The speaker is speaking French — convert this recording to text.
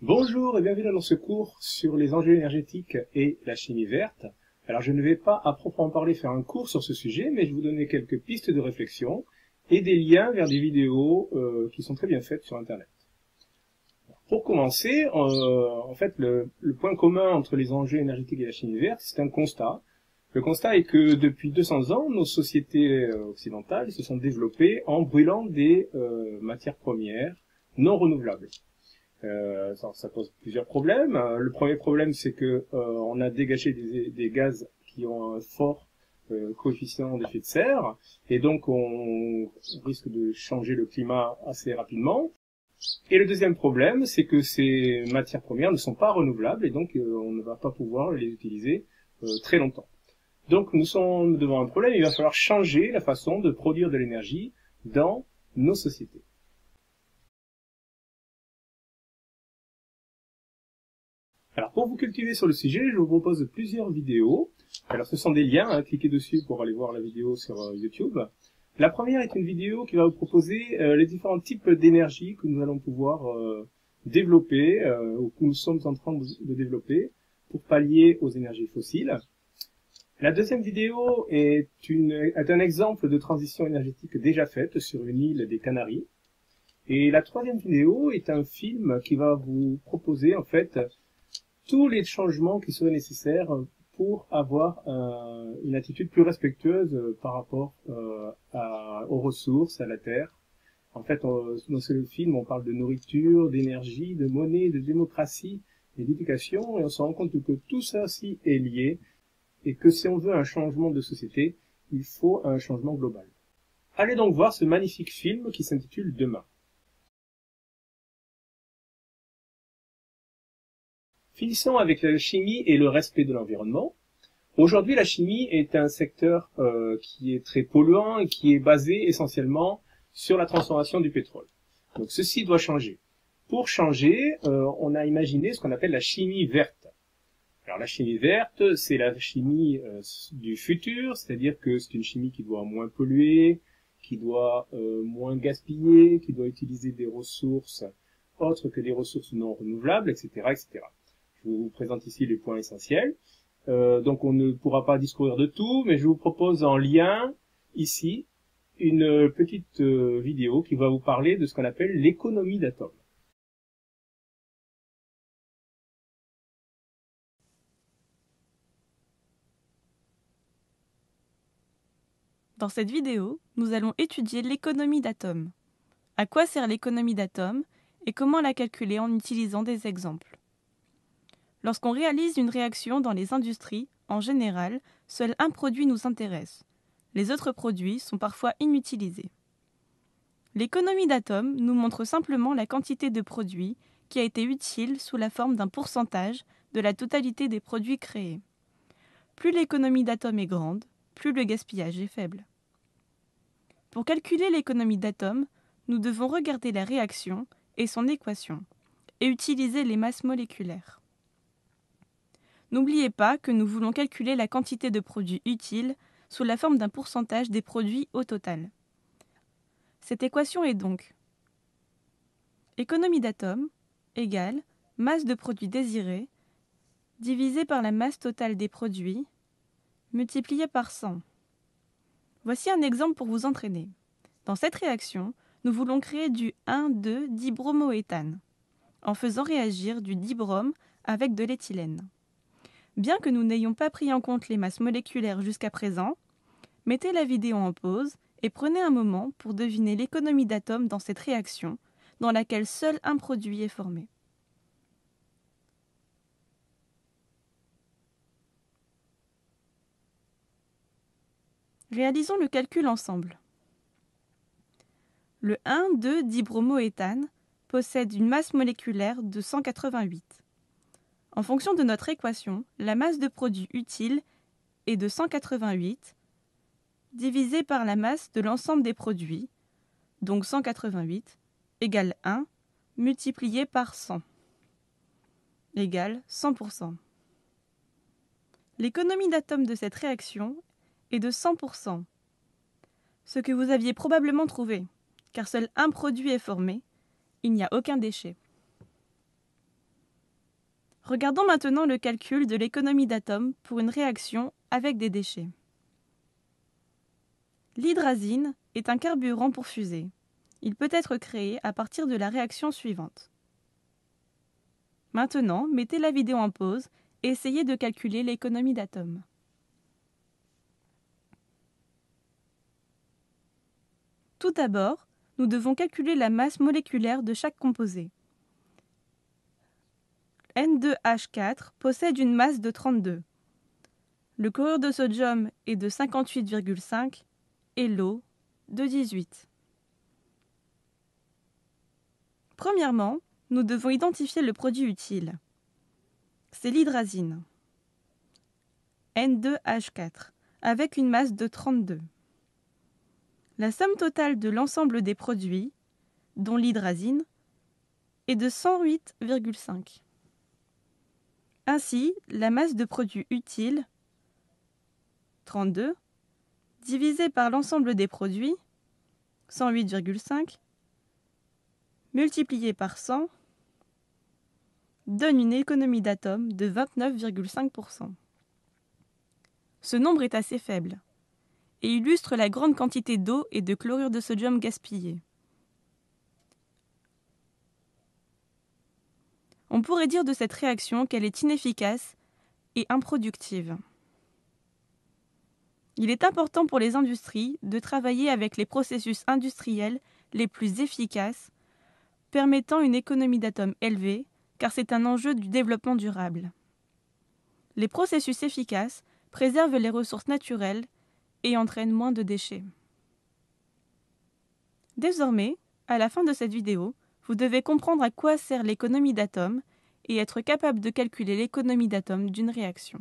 Bonjour et bienvenue dans ce cours sur les enjeux énergétiques et la chimie verte. Alors je ne vais pas à proprement parler faire un cours sur ce sujet, mais je vais vous donner quelques pistes de réflexion et des liens vers des vidéos qui sont très bien faites sur Internet. Pour commencer, en fait, le point commun entre les enjeux énergétiques et la chimie verte, c'est un constat. Le constat est que depuis 200 ans, nos sociétés occidentales se sont développées en brûlant des matières premières non renouvelables. Ça pose plusieurs problèmes. Le premier problème, c'est que on a dégagé des gaz qui ont un fort coefficient d'effet de serre, et donc on risque de changer le climat assez rapidement. Et le deuxième problème, c'est que ces matières premières ne sont pas renouvelables, et donc on ne va pas pouvoir les utiliser très longtemps. Donc nous sommes devant un problème, il va falloir changer la façon de produire de l'énergie dans nos sociétés. Alors pour vous cultiver sur le sujet, je vous propose plusieurs vidéos. Alors ce sont des liens, cliquez dessus pour aller voir la vidéo sur YouTube. La première est une vidéo qui va vous proposer les différents types d'énergie que nous allons pouvoir développer, ou que nous sommes en train de développer pour pallier aux énergies fossiles. La deuxième vidéo est un exemple de transition énergétique déjà faite sur une île des Canaries. Et la troisième vidéo est un film qui va vous proposer en fait tous les changements qui seraient nécessaires pour avoir une attitude plus respectueuse par rapport aux ressources, à la Terre. En fait, dans ce film, on parle de nourriture, d'énergie, de monnaie, de démocratie et d'éducation, et on se rend compte que tout ça aussi est lié, et que si on veut un changement de société, il faut un changement global. Allez donc voir ce magnifique film qui s'intitule Demain. Finissons avec la chimie et le respect de l'environnement. Aujourd'hui, la chimie est un secteur qui est très polluant et qui est basé essentiellement sur la transformation du pétrole. Donc ceci doit changer. Pour changer, on a imaginé ce qu'on appelle la chimie verte. Alors la chimie verte, c'est la chimie du futur, c'est-à-dire que c'est une chimie qui doit moins polluer, qui doit moins gaspiller, qui doit utiliser des ressources autres que des ressources non renouvelables, etc., etc. Je vous présente ici les points essentiels. Donc on ne pourra pas discourir de tout, mais je vous propose en lien, ici, une petite vidéo qui va vous parler de ce qu'on appelle l'économie d'atomes. Dans cette vidéo, nous allons étudier l'économie d'atomes. À quoi sert l'économie d'atomes et comment la calculer en utilisant des exemples. Lorsqu'on réalise une réaction dans les industries, en général, seul un produit nous intéresse. Les autres produits sont parfois inutilisés. L'économie d'atomes nous montre simplement la quantité de produits qui a été utile sous la forme d'un pourcentage de la totalité des produits créés. Plus l'économie d'atomes est grande, plus le gaspillage est faible. Pour calculer l'économie d'atomes, nous devons regarder la réaction et son équation, et utiliser les masses moléculaires. N'oubliez pas que nous voulons calculer la quantité de produits utiles sous la forme d'un pourcentage des produits au total. Cette équation est donc économie d'atomes égale masse de produits désirés divisé par la masse totale des produits multiplié par 100. Voici un exemple pour vous entraîner. Dans cette réaction, nous voulons créer du 1,2-dibromoéthane en faisant réagir du dibrome avec de l'éthylène. Bien que nous n'ayons pas pris en compte les masses moléculaires jusqu'à présent, mettez la vidéo en pause et prenez un moment pour deviner l'économie d'atomes dans cette réaction, dans laquelle seul un produit est formé. Réalisons le calcul ensemble. Le 1,2-dibromoéthane possède une masse moléculaire de 188. En fonction de notre équation, la masse de produit utile est de 188 divisé par la masse de l'ensemble des produits, donc 188, égale 1, multiplié par 100, égale 100%. L'économie d'atomes de cette réaction est de 100%, ce que vous aviez probablement trouvé, car seul un produit est formé, il n'y a aucun déchet. Regardons maintenant le calcul de l'économie d'atomes pour une réaction avec des déchets. L'hydrazine est un carburant pour fusée. Il peut être créé à partir de la réaction suivante. Maintenant, mettez la vidéo en pause et essayez de calculer l'économie d'atomes. Tout d'abord, nous devons calculer la masse moléculaire de chaque composé. N2H4 possède une masse de 32. Le chlorure de sodium est de 58,5 et l'eau de 18. Premièrement, nous devons identifier le produit utile. C'est l'hydrazine, N2H4, avec une masse de 32. La somme totale de l'ensemble des produits, dont l'hydrazine, est de 108,5. Ainsi, la masse de produit utile, 32, divisé par l'ensemble des produits, 108,5, multiplié par 100, donne une économie d'atomes de 29,5%. Ce nombre est assez faible et illustre la grande quantité d'eau et de chlorure de sodium gaspillée. On pourrait dire de cette réaction qu'elle est inefficace et improductive. Il est important pour les industries de travailler avec les processus industriels les plus efficaces, permettant une économie d'atomes élevée, car c'est un enjeu du développement durable. Les processus efficaces préservent les ressources naturelles et entraînent moins de déchets. Désormais, à la fin de cette vidéo, vous devez comprendre à quoi sert l'économie d'atomes et être capable de calculer l'économie d'atomes d'une réaction.